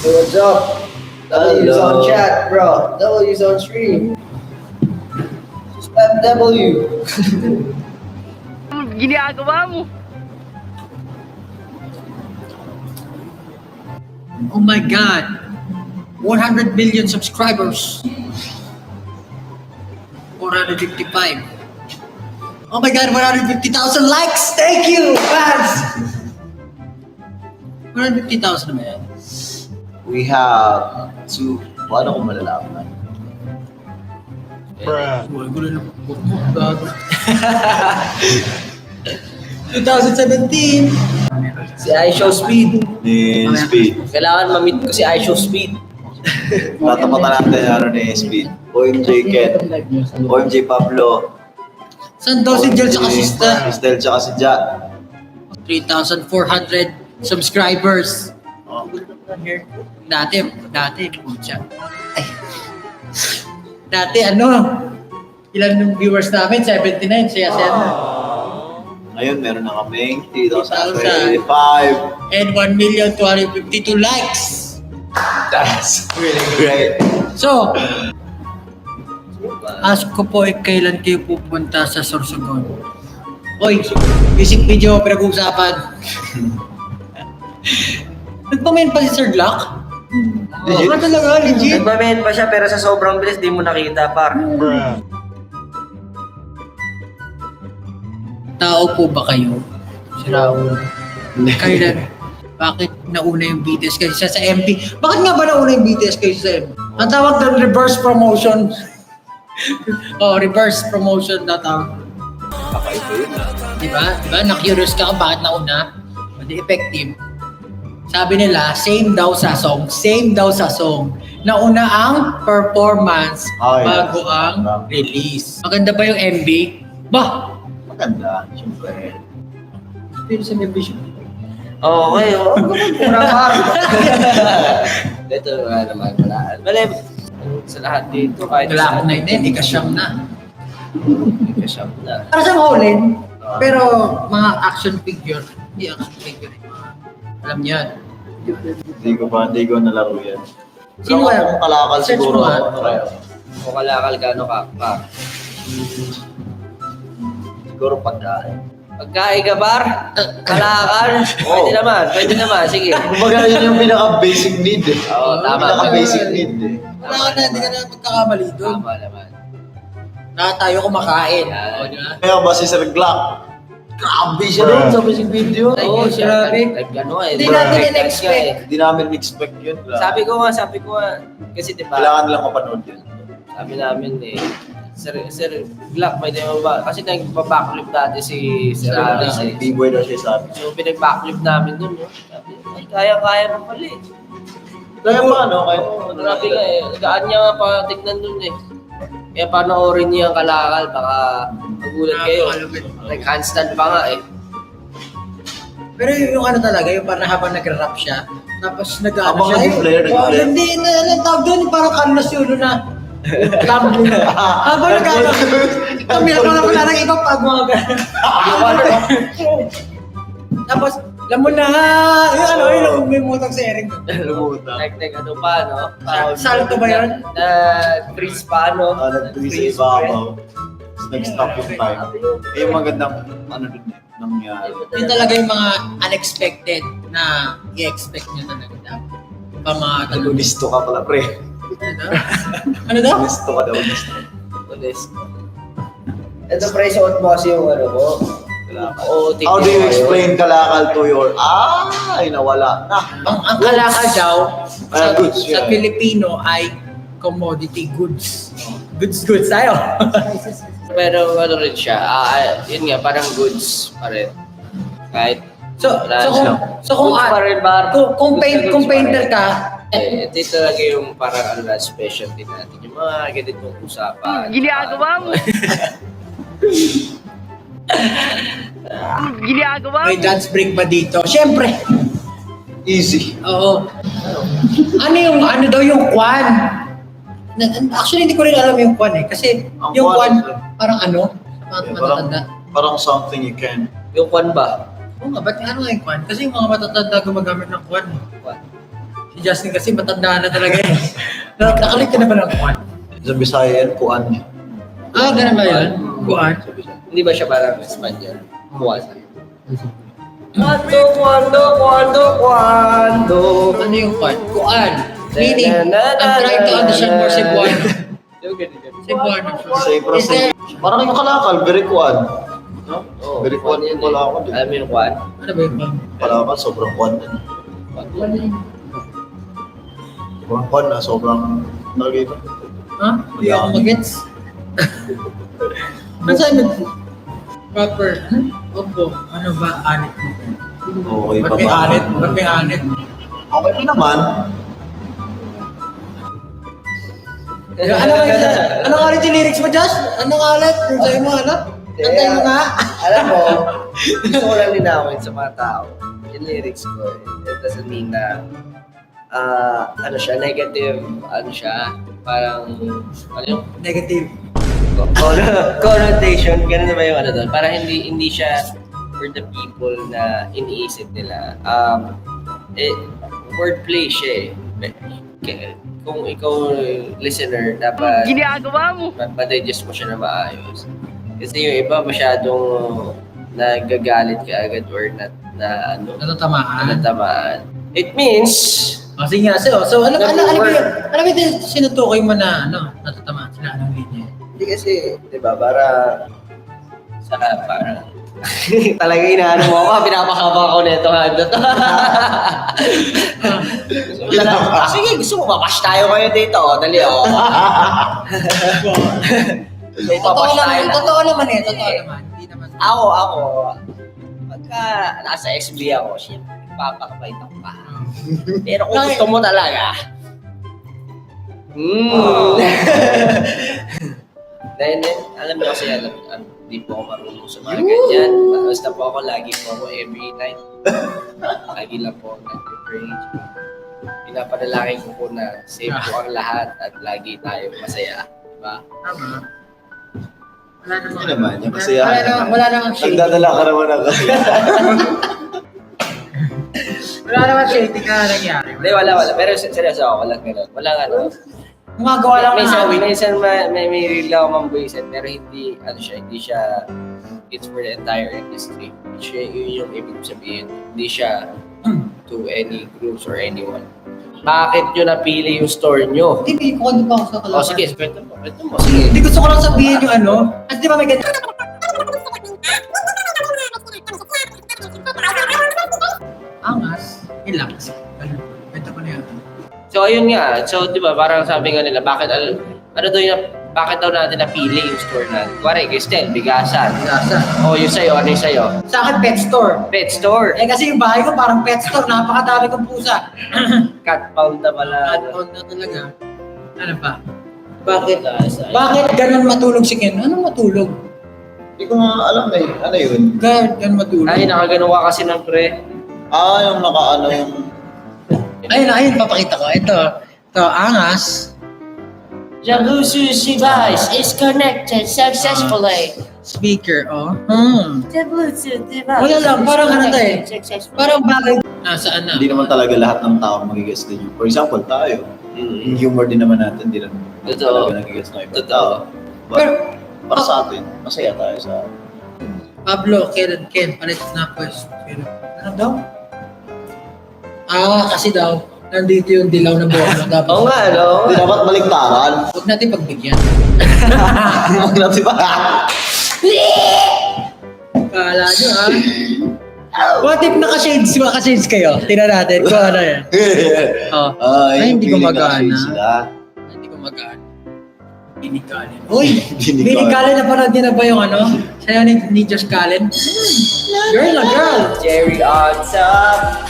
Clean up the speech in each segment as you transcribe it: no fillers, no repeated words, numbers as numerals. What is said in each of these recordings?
What's up? W's on chat, bro. W's on stream. Spam W. Ginagawa mo. Oh my God! 100 million subscribers. 455. Oh my God! 150,000 likes. Thank you, fans. 150,000 naman yan. We have two. Paano kung malalaman? Buhay ko na ng book mo. Gago. 2017. Si iShow Speed. Ni Speed. Kailangan ma-meet ko si iShow Speed. Tatapatan natin ano ni Speed. OMJ Ken. OMJ Pablo. San daw si Jel sa kasista? Cristel tsaka si Ja. 3,400 subscribers. Oh. Dati, pucha. Ay. Dati, ilan ng viewers namin? 79, siya na. Ngayon meron na kaming 3,000. 3,025. And 1,252 likes. That's really great. So, ask ko po kailan kayo pupunta sa Sorsogon. Oy, music video pinag-uusapan. Nagpamain pa si Sir Glock? Oo, talaga, legit. Nagmamain pa siya pero sa sobrang bilis di mo nakita, par. Tao po ba kayo? Si Raul. Kailan? Bakit nauna yung BTS kaysa sa MP? Bakit nga ba nauna yung BTS kaysa sa MP? Ang tawag doon, reverse promotion. Reverse promotion na tawag. Kakaiba yun ah. Diba? Na-curious ka kung bakit nauna. Hindi effective. Sabi nila, same daw sa song. Nauna ang performance bago ang release. Maganda ba yung MV? Bah! Maganda. Siyempre. Pero sa MV siya. Okay, pura par. Ito nga naman, wala. Bale, sa lahat dito, kahit Wala akong 9, hindi ka siyam na. Hindi ka siyam na. Para sa Holland, pero mga action figure, hindi action figure. Alam niyo yan. Hindi ko nalaro yan. Sino Pero kaya? kung kalakal Search siguro mo nga. ako. Kung kalakal gano ka, par. Siguro pagkain. Pagkain ka, par? Kalakal? Pwede naman, sige. Kumbaga yun yung pinaka-basic need eh. Oo, tama. Pinaka-basic need eh. Wala ka na, hindi ka na magkakamali doon. Tama naman. Na tayo kumakain. Yan. O, di ba? Kaya ba si Sir Glock? Grabe siya doon sa basic video. Oo, siya. Gano eh. Hindi natin in-expect. Hindi namin expect yun. Sabi ko nga, kasi diba, Kailangan lang mapanood yun. sabi namin eh, Sir Glock, may demo ba? Kasi nagpa-backflip dati si Aris eh. B-boy daw siya sabi. So, pinag-backflip namin dun, no? Sabi, ay, kaya mo pala eh. Kaya pa, no? Kaya Grabe nga eh. Gaan niya nga pa tignan dun eh. Kaya panoorin niyo ang kalakal, baka magulat kayo. Nag-handstand pa nga eh. Pero yung talaga, yung parang habang nag-rap siya, tapos nag-ano Habang siya. nag-flare, nag-flare. Hindi, tawag doon, parang Carlos Yulo na. Tumbling. Habang nag-ano, kami ako na pala ng iba pag mga gano'n. Tapos, alam mo na, yung may mutang sa Ering. Lumutan. Ano pa, no? Salto ba yun? Freeze pa, no? Nag-freeze ba ako? Nag-stop yung time. Eh, yung magandang, dun eh, nangyari. Yun talaga yung mga unexpected na i-expect nyo talaga dapat. Pa mga talunis. Gusto ka pala, pre. Ano daw? Gusto ka daw, gusto. Honest. Ito, pre, suot mo kasi yung ano mo. Oo, How do you explain kalakal to your... Ay, nawala na. Ang kalakal daw sa, Goods, sa yeah. Pilipino ay commodity goods. Goods tayo. Pero ano rin siya, yun nga, parang goods pa rin. Kahit So kung goods pa rin, bar. kung painter ka, ito talaga yung parang specialty natin. Yung mga ganitong usapan. Ginagawa mo. Ginagawa may mo. dance break ba dito? Siyempre. Easy. Oo. Ano daw yung kwan? Actually, hindi ko rin alam yung kwan eh. Kasi Ang yung kwan kwan, parang matatanda. Parang something you can. Yung kwan ba? Oo nga, ba't ano nga yung kwan? Kasi yung mga matatanda gumagamit ng kwan. Kwan. Si Justin kasi matanda na talaga eh. Nakalit ka na ba ng kuwan? Sa Bisaya yan, kuan niya. Ah, ganun ba yun? Kuwan? Sa Bisaya. Hindi ba siya parang Espanyol? Kuwasa. Kwando. Ano yung kuwan? Kuwan. Meaning, I'm trying to understand more Cebuano. Cebuano. Same process. Parang yung kalakal, very kuan. No? Oh, Very kuan yung kalakal. Alam mo yung kwan? Ano ba yung kuwan? Kalakal, sobrang kuan din. Sobrang kuan na, sobrang nalagay ba? Ha? Hindi ako mag-gets. Ano sabi mo? Proper. Opo. Ano ba? Anit mo? Okay Ba't pa may ba? anit? Ba't may anit? Okay pa naman. Ano nga yun? Ano nga rin yung lyrics mo, Josh? Ano nga ulit? Yung sa'yo mo, ano? Kantay mo nga. Alam mo, gusto ko lang linawin sa mga tao. Yung lyrics ko, it doesn't mean na ano siya, negative, ano siya, parang, ano yung Negative. connotation, ganun na ba yung ano doon? Parang hindi siya for the people na iniisip nila. Wordplay siya eh. Kung ikaw listener, dapat ginagawa mo. Ma-digest mo siya na maayos. Kasi yung iba masyadong nagagalit ka agad or Natatamaan. natamaan. It means, O, sige nga. So, ano ba Nag-work. yung sinutukoy mo na, natatamaan sila? Anong linya? hindi kasi, di ba, parang talaga inaano mo ako, pinapakaba ko nito ha. Sige, gusto mo babash tayo ngayon dito, dali oh. Totoo naman eh. Totoo naman. Hindi naman. Ako, pagka nasa XB ako, syempre, papakabait ako pa. Pero kung gusto mo talaga, Then, alam niyo kasi, hindi po ako marunong sa mga ganyan. Basta po ako, lagi po ako every night. Lagi lang po ako nag-pray. Pinapanalangin ko po na safe po ang lahat at lagi tayo masaya. Diba? Tama. Wala naman. Hindi naman, yung kasiyahan. Wala naman shady. Nagdadala ka naman ng kasiyahan. Wala naman shady ka nangyari. Hindi, wala. Pero seryoso ako, walang gano'n. Walang ano. Gumagawa lang Minsan may reel ako mambuisan, pero hindi siya, it's for the entire industry. Yun yung ibig sabihin. Hindi siya to any groups or anyone. Bakit nyo napili yung store nyo? Hindi ko pa ako sa kalaban. Sige, kwento mo. Sige. Hindi gusto ko lang sabihin yung ano. Kasi di ba may ganito? Angas. Ilang. Kwento ko na yan. So, ayun nga. So, di ba, parang sabi nga nila, bakit daw natin napili yung store natin? Kuwari, Gistel, bigasan. Gasa. O, yung sa'yo, ano yung sa'yo? Sa akin, pet store. Pet store. Eh kasi yung bahay ko parang pet store. Napakadami kong pusa. Cat pound na pala. Add-on na talaga. Ano pa? Bakit ganun matulog si Ken? Anong matulog? Hindi ko nga alam eh. Ano yun? Ganun matulog. Ay, nakagano ka kasi ng pre. Yung nakaano yung... Ayun, papakita ko. Ito, angas. The Bluetooth device is connected successfully. Speaker, The Bluetooth device Wala lang, parang ano to eh. successfully. Parang bagay. Saan na? Hindi naman talaga lahat ng tao magigets din yun. For example, tayo. Yung humor din naman natin, hindi naman Totoo. talaga nagigets ng ibang Totoo. tao. But, Pero, para sa atin, masaya tayo sa... Pablo, Ken, palit na pwesto. Ano daw? Kasi daw, nandito yung dilaw na buhok mo. Tapos, Oo nga, no? Hindi dapat baliktaran. huwag natin pagbigyan. Huwag natin ba? Kala nyo, What if naka-shades kayo? Tingnan natin kung ano yan. Ay, hindi ko magana. Hindi ko magana. Binigalin. Uy! Binigalin na parang din na ba yung ano? Sa'yo ni Josh Gallen? Girl na girl! Cherry on top.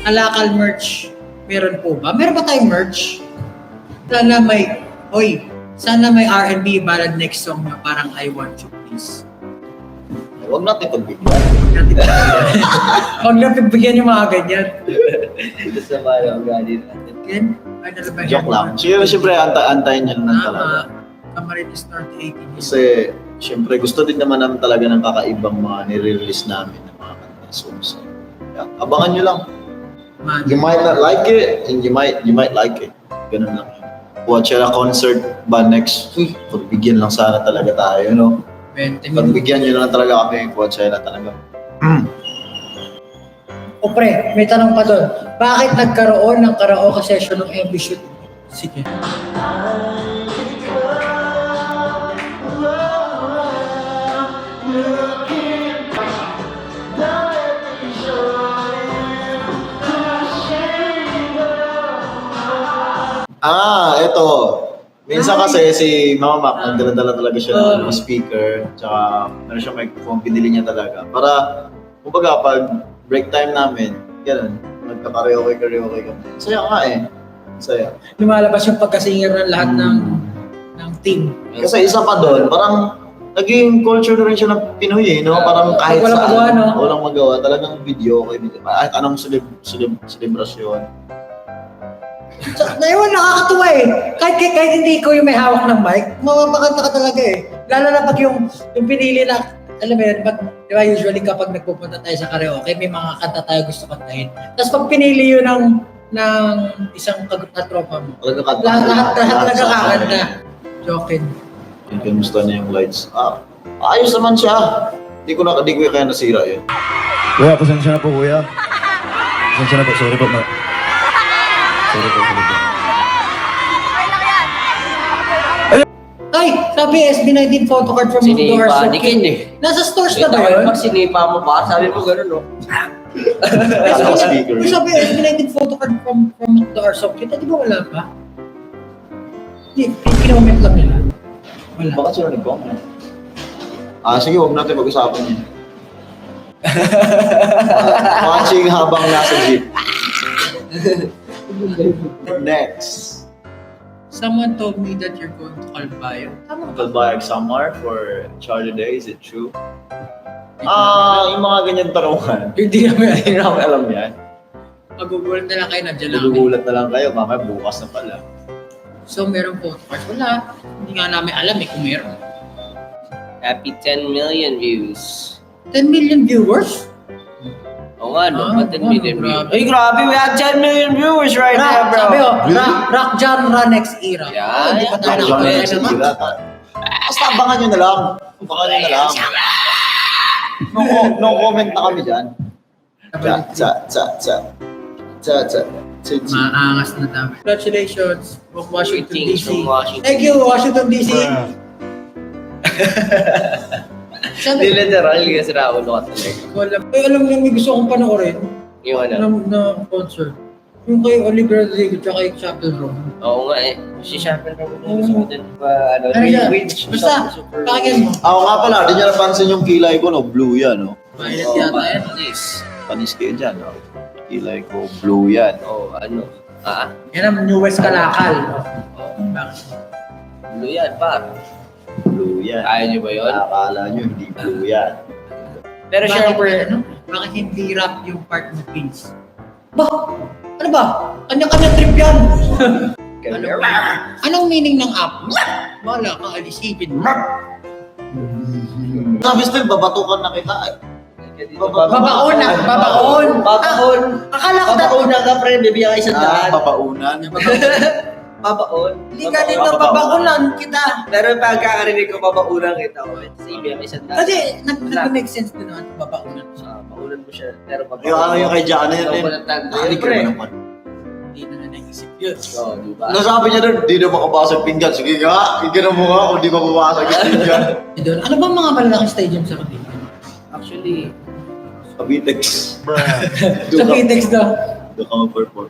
Alakal merch. Meron po ba? Meron ba tayong merch? Sana may R&B ballad next song na parang I Want You Please. Huwag natin pagbigyan. Huwag na pagbigyan yung mga ganyan. Ito sa mga ugali natin. Ken? Ay, ano ba Joke lang. Siyempre, antayin niya lang talaga. Camarines North 18 years. Kasi, siyempre, gusto din naman namin talaga ng kakaibang mga nire-release namin ng mga kanta songs. Abangan nyo lang. You might not like it, and you might like it. Ganun lang yun. Coachella concert ba next? Pagbigyan lang sana talaga tayo, no? 20 minutes. Pagbigyan nyo lang talaga kami yung Coachella talaga. O pre, may tanong pa doon. Bakit nagkaroon ng karaoke session ng MV shoot? Sige. Ito. Minsan kasi si Mama Mac, nagdala-dala talaga siya ng speaker, tsaka meron siyang microphone, pinili niya talaga. Para, kumbaga, pag break time namin, ganun, nagka-karaoke kami. Saya nga eh. Saya. Lumalabas yung pagkasinger ng lahat ng team. Kasi isa pa doon, parang naging culture na rin siya ng Pinoy eh, no? Parang kahit walang saan, magawa, no? walang magawa, talagang video, kahit anong selebrasyon. So, naiwan, nakakatuwa eh. Kahit hindi ko yung may hawak ng mic, mapapakanta ka talaga eh. Lalo na pag yung pinili na, alam mo yun, di ba usually kapag nagpupunta tayo sa karaoke, may mga kanta tayo gusto kantahin. Tapos pag pinili yun ng isang na tropa mo, lahat talaga kakanta. Jokin. Yung kamusta niya yung lights. Ayos naman siya. Di ko kaya nasira yun. Kuya, pasensya na po, kuya. Pasensya na po, sorry po. Sorry po. Ay, sabi SB19 photo card from Sinipa Doors. ni Ken eh. Nasa stores na ba yun? Pag sinipa mo pa, sabi mo gano'n, no? Kala ko speaker. Sabi SB19 photo card from Doors. Kita, di ba wala pa? Hindi, kinoment lang nila. Wala. Bakit sila nag-comment? Sige, huwag natin mag-usapan yun. Watching habang nasa jeep. Next. Someone told me that you're going to Calbayo. Tama ba? Kalbayag somewhere for Charlie Day, is it true? Yung mga ganyan tarungan. Hindi namin Hindi na ako alam yan. Magugulat na lang kayo, nandiyan lang kami. Magugulat na lang kayo, mamaya bukas na pala. So, meron photo cards. Wala. Hindi nga namin alam eh kung meron. Happy 10 million views. 10 million viewers? Oo nga, no? Ba't 10 million views? Grabe. Ay, grabe! We have 10 million viewers right now, bro! Sabi Really? rock genre next era. Yeah, Hindi pa tayo John nakakaya Lennon naman. sila. Basta abangan nyo na lang. Abangan nyo na lang. No comment na kami dyan. Cha. Maangas na dami. Congratulations from Washington Greetings DC. from Washington. Thank you, Washington DC. Sabi, Hindi literal kasi raulo ka talaga. wala. Ay, alam niyo, may gusto kong panoorin. Yung ano? Na concert. Yung kay Oliver Rodrigo at kay Chapel Roan. Oo nga eh. Si Chappell Roan yung gusto ko din. Ano, Ano yan? Witch. Basta, pakinggan mo. Ako nga pala, di nyo napansin yung kilay ko, no? Blue yan, no? Violet Oo, yata yan. please. Panis kayo dyan, no? Kilay ko, blue yan. Oo, ano? Yan ang newest kalakal. Bakit? Blue yan, par. Blue yan. Kaya nyo ba yun? Akala nyo, hindi blue yan. Pero syempre, Bakit hindi rap yung part ng Prince? Ba? Ano ba? Kanya-kanya trip yan. Anong meaning ng app? Wala ka, alisipin. Sabi still, babatukan na kita. Babaon na, babaon. Babaon. Akala ko Babaon na ka, pre. Bibigyan ka isang daan. Babaunan. Babaon. Hindi ka dito, babaunan kita. Pero pagkakarinig ko, babaunan kita. Kasi ibigyan ka isang daan. Kasi nag-make sense din naman babaunan siya. Baunan mo siya. Pero babaunan. Yung ano yung kay Jana yun, Ikaw ba ng tanda yun, Hindi pre? naman. Hindi na naisip yun. Oo, diba? Nasabi niya doon, di na makabasag pinggan. Sige nga, igano mo nga kung di makabasag yung pinggan. Doon, ano ba mga malalaking stadium sa Cavite? Actually, Kabitex. Sa Pitex daw. Doon ka mag-perform.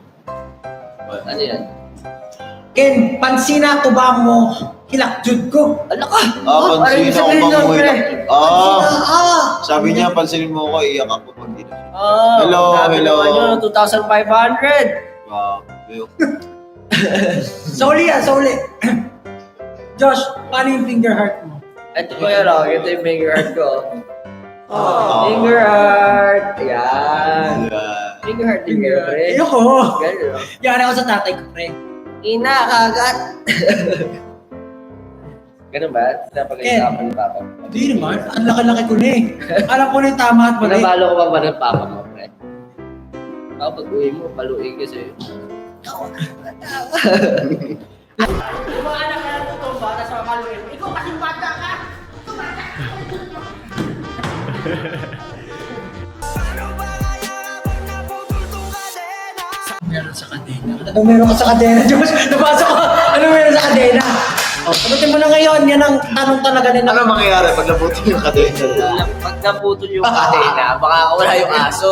ano yan? Ken, pansina ko ba mo hilakjud ko? Ala ka! Pansin ako bang mo Sabi Sabi niya, pansinin mo ako, iiyak ako pag di na siya. Hello. Hello. Naman yun, 2,500! Grabe. Sauli ah, sauli. Josh, paano yung finger heart mo? Ito ko yun, oh. Ito yung finger heart ko. Ah. Finger heart! Ayan. Finger heart din kayo, pre. Ayoko. Ganun, oh. Yan ako sa tatay ko, pre. Ina, kagat! Ganun ba? Napag-isapan ni Papa mo. Hindi naman, ang laki-laki ko na eh. Alam ko na yung tama at mali. Pinabalo ko ba ng Papa mo, pre? Kapag uwi mo, paluin ka sa'yo. Yung mga anak na tutong bata sa makaluin. Ikaw kasing bata ka! Meron sa kadena. Ano meron ka sa kadena, Diyos? Nabasa ko, ano meron sa kadena? O, sagutin mo na ngayon, yan ang tanong talaga nila. Ano mangyayari pag nabutin yung kadena? Pag naputol yung kadena, baka wala yung aso.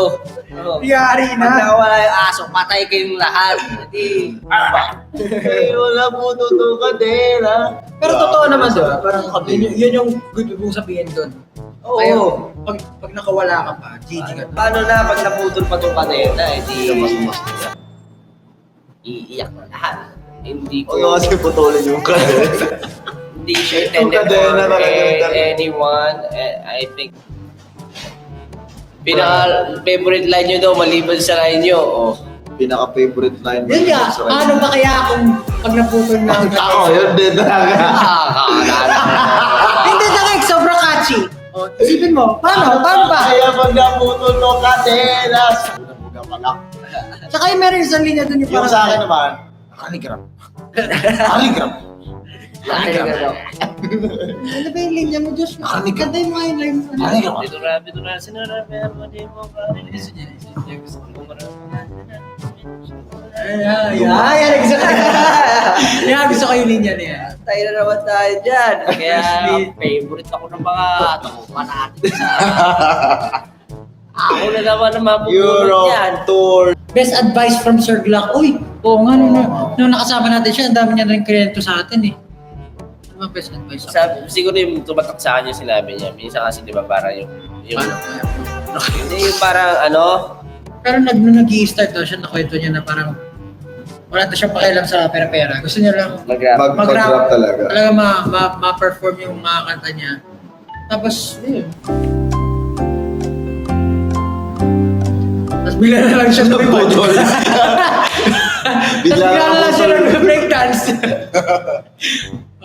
Yari Pag na. nawala yung aso, patay kayong lahat. Hindi. Wala po itong kadena. Pero totoo naman doon, parang yun yung good mong sabihin doon. Oo. Kaya, pag nakawala ka pa, GG ka. Paano na pag naputol pa itong kadena, hindi iiyak na lahat. Hindi ko, Huwag kasi putulin yung kadena. hindi siya Yung intended kadena for talaga yung kadena. anyone. I think, pinaka-favorite line nyo daw, maliban sa line nyo. Oh. Pinaka-favorite line. Yun nga, ano ba kaya kung pag naputol na ang Ako, yun din talaga. Hindi talaga, sobrang catchy. O, isipin mo, paano ba? Kaya pag naputol ng kadena. Saka yung meron isang linya doon yung Yung parang... sa akin naman, Haligram. Haligram. Ano ba yung linya mo, Diyos? Ganda yung mga line mo. Dito na, sinarabi mo, di mo pa. Ay, gusto ko. Yan, gusto ko yung linya niya. Tayo na naman tayo dyan. Kaya, favorite ako ng mga takupan natin sa... Ako na naman ang mapupulot yan. Europe Tour. Best advice from Sir Glock. Uy, oo nga, nung nakasama natin siya, ang dami niya rin kwento sa atin eh. Ano ba best advice? Siguro yung tumatak sa akin yung sinabi niya. Minsan kasi di ba parang yung hindi yung parang ano, Pero nung nag-i-start daw siya, nakwento niya na parang wala na siyang pakialam sa pera-pera. Gusto niya lang mag-rap. Mag-rap talaga. talaga ma-perform yung mga kanta niya. Tapos, yun. Tapos bigla na lang siya Naputol. Tapos bigla na lang siya nag-breakdance.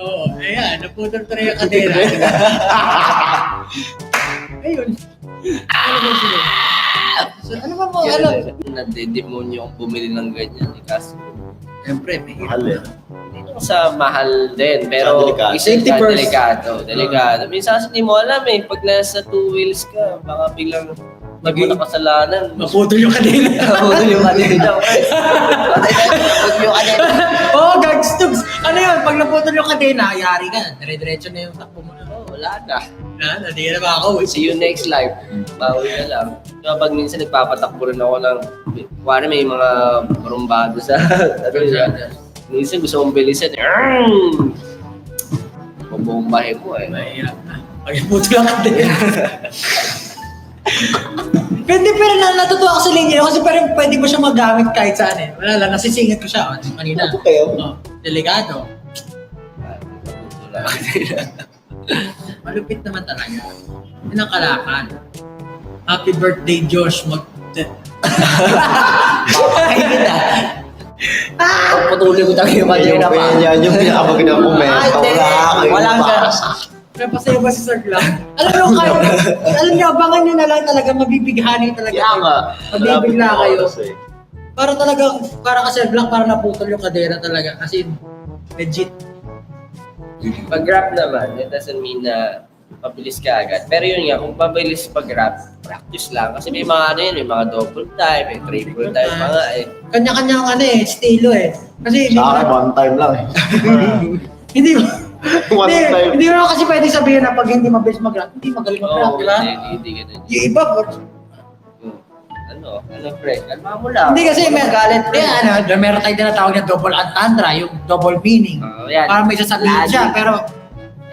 Oo, ayan, naputol pa rin yung kadera. Ayun. Ano ba sila? So, ano ba mo, alam? Nade-demonyo ang bumili ng ganyan. Kasi Siyempre, may Mahal eh. hindi naman sa mahal din, pero Sa delikado. isa Safety sa first. delikado. Minsan kasi hindi mo alam eh, pag nasa two wheels ka, baka biglang hindi mo na kasalanan. maputol yung kadera. Naputol yung kadena. Naputol yung kadena. Oo, gagstugs. Ano yun? Pag naputol yung kadena, ayari ka. Dire-diretso na yung takbo mo na. Oh, wala na. Hindi ka na makakauwi. See you next life. Bawi na lang. Diba, pag minsan nagpapatakbo rin ako ng, kuwari may mga barumbado sa, ano yun, minsan gusto kong bilisan. Pabombahin mo eh. Mahirap na. Pag naputol yung kadena. Pero natutuwa ko sa linya kasi parang pwede mo siya magamit kahit saan eh. Wala lang, nasisingit ko siya kanina. Ako kayo. Delikado. Wala ka nila. Malupit naman talaga. Yun ang kalakan. Happy birthday, Josh. Pakinggan na. Pagpatuloy ko tayo yung kadena pa. Yung pinakamagandang komento. Walang Pero pasaya ba si Sir Glock? Alam niyo, abangan niyo na lang talaga, mabibighani talaga. Kaya nga. Mabibigla kayo. Oras eh. Para talagang, para ka Sir Glock, para naputol yung kadera talaga. Kasi legit. Pag-rap naman, it doesn't mean na mabilis ka agad. Pero yun nga, kung mabilis pag-rap, practice lang. Kasi may mga ano yun, may mga double time, may triple time, mga eh. Kanya-kanyang estilo eh. Kasi Sa akin, one time lang eh. hindi mo, One time. hindi mo kasi pwede sabihin na pag hindi mabilis mag-rap, hindi magaling mag-rap, Oo, di ba? hindi ganun. Yung iba, Ano, pre? Kalma mo lang. hindi kasi Huwag galit, pre. meron tayong tinatawag na double entendre, yung double meaning. Yan. Para may sasabihin siya, pero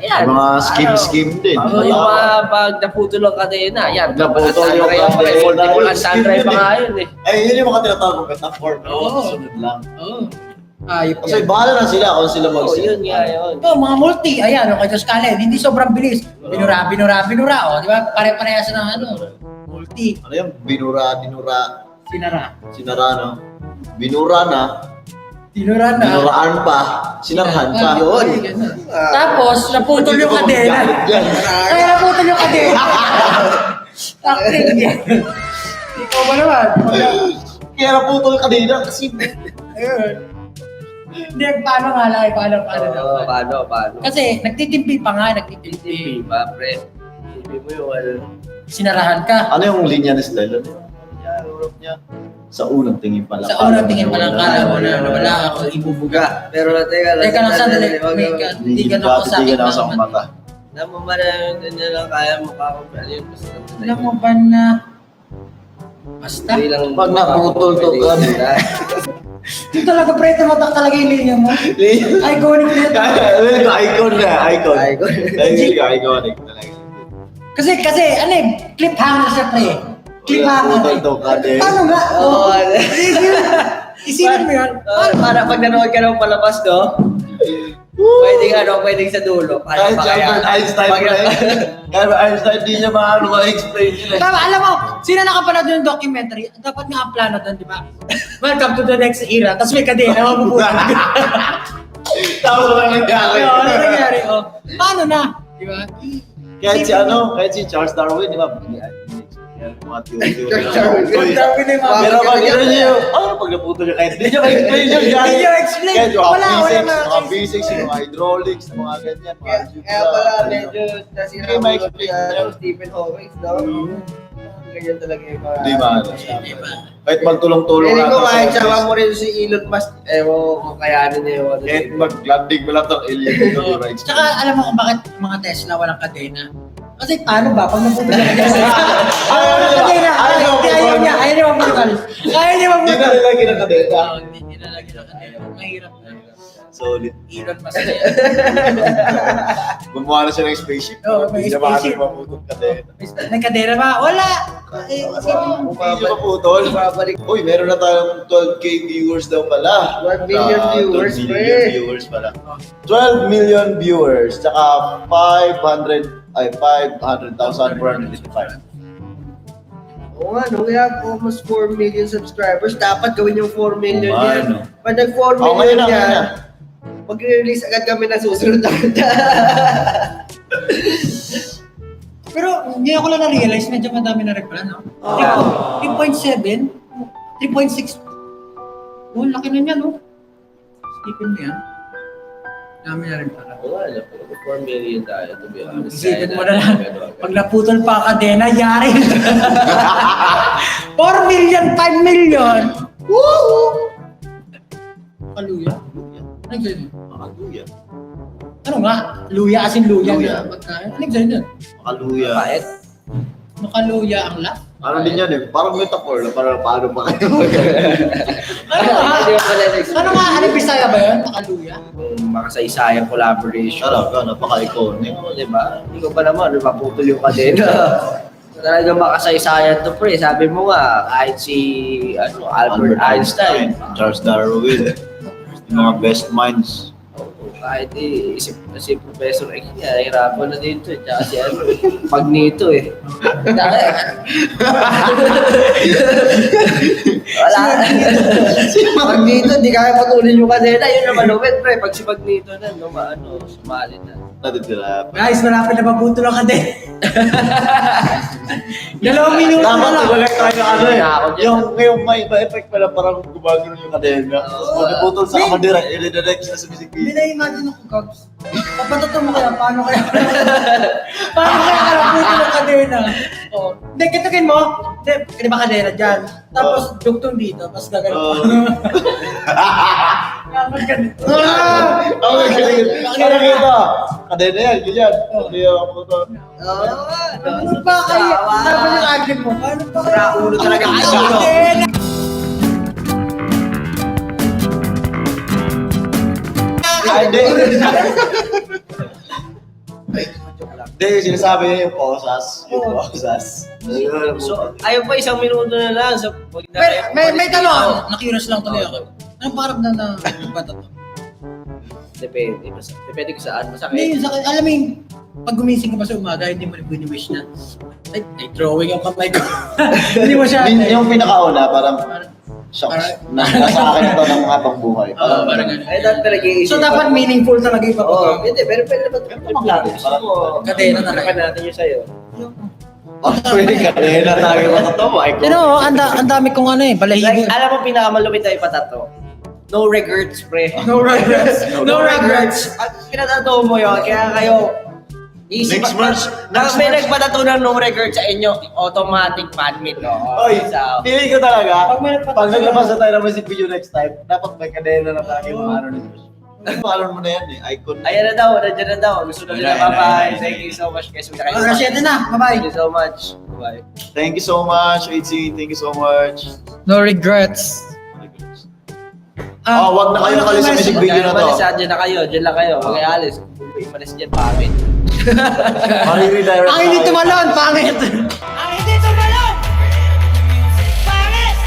Ayan. Mga scheme din. Yung mga pag naputol ang kadena, yan. Naputol yung kadena. Multiple entendre pa nga yun eh. Eh, yun yung mga tinatawag ko na form. Oo. Sunod lang. ayop Kasi yan. bahala na sila kung sila Oo, mag-set. yun nga yun. Mga multi, ayan, kay Diyos Kalen, hindi sobrang bilis. Binura, di ba? Pare-parehas na multi, Ano yung binura, sinara. sinara, no? Binura na, Tinura na. binuraan pa, sinarhan pa. Yun. Tapos, naputol yung kadena. Kaya naputol yung kadena. Acting yan. Ikaw ba naman? Kaya naputol kanina kasi Ayun. Hindi, paano nga lang, paano Oo, dapat. paano? Kasi nagtitimpi pa nga, Hindi nagtitimpi. ba, pre? Hindi mo yung ano. Sinarahan ka. ano yung linya ni Stella? Urap niya. Sa unang tingin pa lang. Sa unang tingin pa lang, kala mo na wala ako ibubuga. Pero teka lang. Teka lang, sandali. Hindi ka na ako sa akin. Hindi sa mata. Alam mo ba na ganyan lang kaya mukha ko pero yun. Basta Alam mo ba na... Basta. Hindi lang Pag naputol to, pwede God. yun, ah. Yung talaga, pre, tumatak talaga yung linya mo. Iconic na ito. Icon na, icon. Icon. Iconic talaga. Kasi, ano eh, cliffhanger siya, pre. Cliffhanger. Putol to, kade. Paano nga? Oo, ano. Isipin mo yun. Para pag nanood ka ng palabas, no? Pwedeng sa dulo. Kahit si Albert Einstein pa rin. Kahit Einstein, di niya maano ma-explain yun eh. Tama, alam mo, sino nakapanood yung documentary? Dapat nga ang plano doon, di ba? Welcome to the next era. Tapos may kadena, mabubuhay. Tapos lang nangyari. Ano nangyari? Oh. Paano na? Di ba? Kahit si Charles Darwin, di ba? Mga theory. Charles Darwin na yung mga- Pero pag gano'n niyo, pag naputol niya, kahit hindi niya ma-explain yun. Hindi niya ma-explain. Kahit yung Wala mga physics, yung mga hydraulics, yung mga ganyan, mga Kaya pala, medyo nasira Hindi mo ma-explain. si Stephen Hawking, no? Ganyan talaga yung mga... Di ba? Di ba? Kahit magtulong-tulong Feeling ko natin kahit sa sama office. mo rin si Elon Musk, ewan ko kayanin niya yung ano. Kahit mag-landing mo lang ng alien, hindi Oo. mo ma-explain. Tsaka alam mo kung bakit mga Tesla walang kadena? Kasi paano ba? Pag napupunta ka dyan. Walang kadena. Ayaw niya. Ayaw niya mabutol. Ayaw niya Hindi mabutol. na nilagay ng kadena. Hindi na lagi ng kadena. Mahirap na. Solid. Elon Musk na yan. Gumawa na siya ng spaceship. Oo, may Hindi niya spaceship. maputol kadena. May kadena ba? Wala. Eh, kasi Hindi niya maputol. Babalik. Uy, meron na tayong 12k viewers daw pala. 1 million viewers, 12 pre. million viewers pala. 12 million viewers, tsaka 500,455. Oo nga, no? Kaya almost 4 million subscribers. Dapat gawin yung 4 million Oo nga, yan. no? Pag nag 4 Oo, million ngayon yan, na. mag-release agad kami ng susunod na kanta. Pero hindi ako lang na-realize, medyo madami na rin pala, no? 3.7? 3.6? Oh, laki na niya, no? Isipin mo yan. Dami na rin pala. Oo nga, no? Pag 4 million tayo, to be honest. Isipin mo na lang, pag naputol pa ang kadena, yari. 4 million, 5 million! Woo! Kaluya. Ano yun? Makaluya. Ano nga? Luya as in luya. Luya. Pagkain. Ano yun? Makaluya. Pait. Makaluya ang la? Ano din yan eh, parang metaphor na parang paano pa kayo. Ano nga? Hindi ko pala na-explain. Ano nga? Ano Bisaya ba yun? Makaluya? Makasaysayang collaboration. Talaga, napaka-iconic. Oo, di ba? Hindi ko pa naman, maputol yung kadena. Talagang makasaysayan to, pre. Sabi mo nga, kahit si Albert Einstein. Charles Darwin. Yung mga best minds. Oo, kahit si Professor X niya, hirapan na dito. Tsaka si Magneto eh. Wala. Magneto, hindi kaya patuloy yung kadena. Yun naman, Luwet, pre. Pag si Magneto na, sumali na. Natitira. Guys, malapit na maputol ang kadena. 2 minuto na Dapat lang. ibalak tayo ng ano eh. Ako dyan. Yung may effect pala parang gumagano yung kadena. Tapos pag naputol sa kamadira, i-redirect siya sa Hindi music na-imagine ako, Gabs. Papatuto mo kaya, paano kaya kalaputol ang kadena? Oh. Hindi, kitukin mo. Hindi ba kadena dyan? Tapos, dugtong dito, tapos gagano. Dapat ganito. Ang galing. Parang ito. Kadena yan, ganyan. Hindi yung putol. Oo, Ano ba kayo? Sabi yung agent mo, paano pa kaya? Ulo talaga. Ang Ulo. kadena! Ay, hindi. Hindi, sinasabi niya yung posas. Yung posas. So, ayaw pa 1 minuto na lang. So, wag na Pero, kayo may bumalik tanong, dito. na-curious lang tuloy ako. Anong parang na bata to? Depende. Depende kung saan. Hindi, Masakit. yung sakit. Alam mo yung, pag gumising ka pa sa umaga, hindi mo rin wini-wish na, ay, drawing ang kamay ko. Hindi mo siya. Yung pinakauna, parang Parang- shocks. Nasa akin ito ng habang buhay. Oo, parang ganun. Ay, dapat talaga iisip. So, dapat meaningful talaga yung Oo, papagawa. hindi. Pero pwede naman ito. Parang Gusto mo. kadena talaga. Baka natin yung sa'yo. Oh, pwede ka rin. Natagay mo ito mo. Pero ang dami kong ano eh, balahibo. Like, alam mo pinakamalupit na ipatato? No regrets, pre. No regrets. No regrets. Pag pinatato mo yun, kaya kayo, Next March. Pag may nagpatato ng no regrets sa inyo, automatic padmit, no? Oy, So, feeling ko talaga, Pag may nagpatato pag naglabas na tayo ng music video next time, dapat may kadena na tayo yung ano nito. Pangalan mo na yan eh, icon. ayan na daw, nandiyan na daw. Gusto na nila, Ayan, ayan, bye-bye. ayan. Thank you so much, guys. Alas 7 na. Bye-bye. Thank you so much. Bye. Thank you so much, HC. Thank you so much. No regrets. Oh, wag na kayo nakalis sa music video na to. Dyan na kayo, dyan lang kayo. Huwag kayo alis. Kung imalis dyan, pamit. Mari-redirect Ang hindi tumalon, pangit. Ang hindi tumalon! Pangit!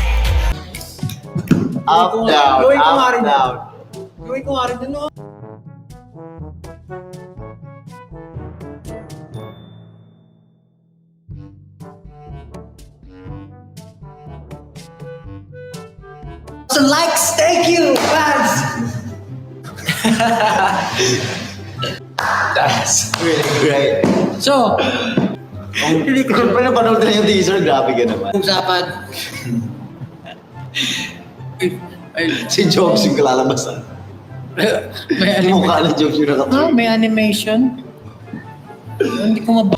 Up, down, Gawin ko nga up, rin. down. Gawin ko nga rin dun, no? So likes, thank you, fans. That's really great. So, Siyempre napanood na yung teaser, grabe ka naman. usapan. Ay, Si Jobs yung kalalabasan. may Yung mukha na Jobs yung nakatayo. may animation. Hindi ko mab...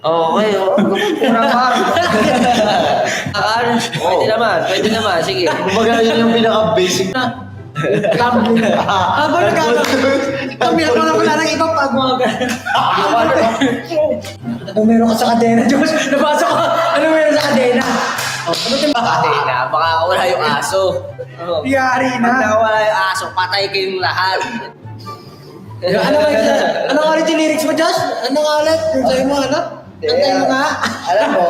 Okay, Mura pa. Pwede naman. Sige. Kumbaga yun yung pinaka-basic na. Tumbling. Habang nagkakaroon. Tumbling ko na pala ng ibang pag mga ganun. Ano meron ka sa kadena, Diyos? Nabasa ko. Ano meron sa kadena? Oh, ano yung Patay na. Baka wala yung aso. Oh. yari Pag na? nakawala yung aso, patay kayong lahat. Ano ba yun? Ano nga ulit yung lyrics mo, Josh? Ano nga ulit? Yung sa'yo mo, ano? Antay mo nga. Alam mo,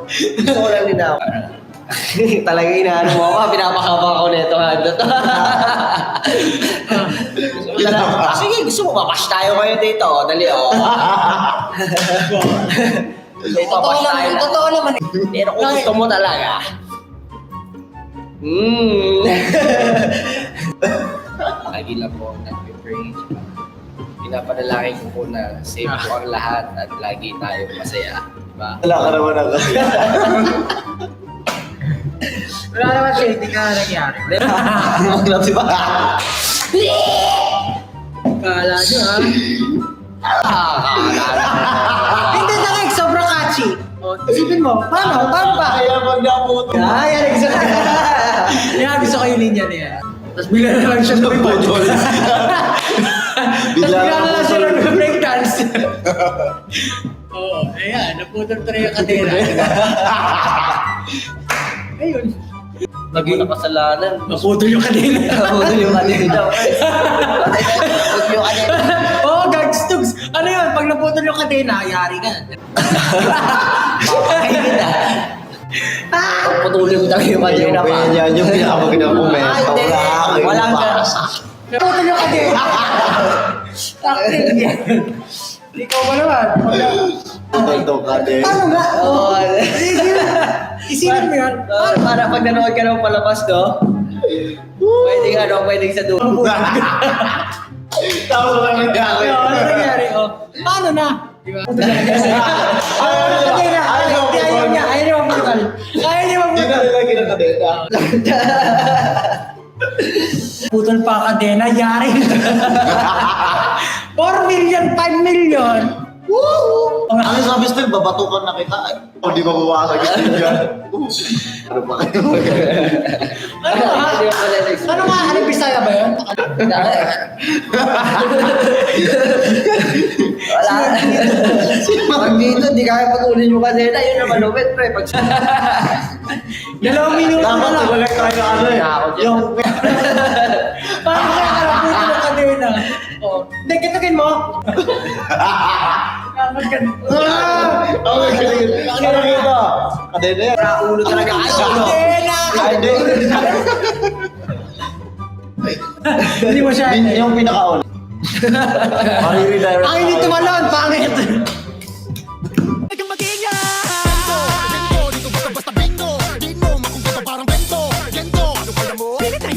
gusto ko lang din ako. Talaga inaano mo ako, pinapakabang ako nito ha. Sige, gusto mo, mapash tayo kayo dito. Dali, oh. Totoo naman, totoo naman. Pero kung gusto mo talaga. Lagi lang po nag-pray. Pinapanalangin ko po na safe po ang lahat at lagi tayo masaya. Diba? Wala ka naman ang kasi. Wala naman siya, hindi ka nangyari. Huwag na diba? Kala nyo, ha? Hindi na like, sobrang catchy. O, isipin mo, paano? Paano ba? Kaya pag naputo. Yan, exactly. Yan, gusto ko yung linya niya. Tapos bigla na lang siya Naputol. Tapos bigla na lang siya nag-breakdance. Oo, ayan, naputol na yung kadena. Ayun. Naging nakasalanan. Naputol yung kadena. Naputol yung kanina. Huwag yung kanina. Oo, gagstugs. Ano yun? Pag naputol yung kadena, yari ka. Papakainin na. Putulin mo talaga yung kanina pa. Yan yung pinakamagandang komento. Walang Naputol yung kadena. Acting yan. Ikaw ba naman? Ito ka din. Paano nga? Oo. Isipin mo yan. Para pag nanood ka ng palabas, no? Pwedeng sa dulo. Tapos wala nang gagawin. Ano nangyari? Oh, paano na? Di ba? Ayaw niya. Ayaw niya maputol. Ayaw niya Hindi na maputol. nila kinakadeta. Putol pa ang kadena, yari. 4 million, 5 million. Woo! Ano sabi sa'yo, babatukan na kita. O di ba buwasag yun yan? Ano pa kayo? Ano nga? Ano nga? Ano Bisaya ba yun? Wala. Pag dito, di kaya pag-ulin yung kanina. Yun naman, lumit, pre. Pag 2 minuto Dapat na lang. talaga tayo ano eh. Yung Paano kaya kalabuto ng kadena? Oh. Hindi, katugin mo. Okay, galing. Ano ito? Kadena yan. ulo talaga. Ay, ulo. Kadena! Kadena. Hindi mo siya. Yung pinakauna. Mari-redirect. Ang hindi tumalon, pangit.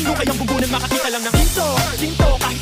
Kahit ang bubunan makakita lang ng hinto kahit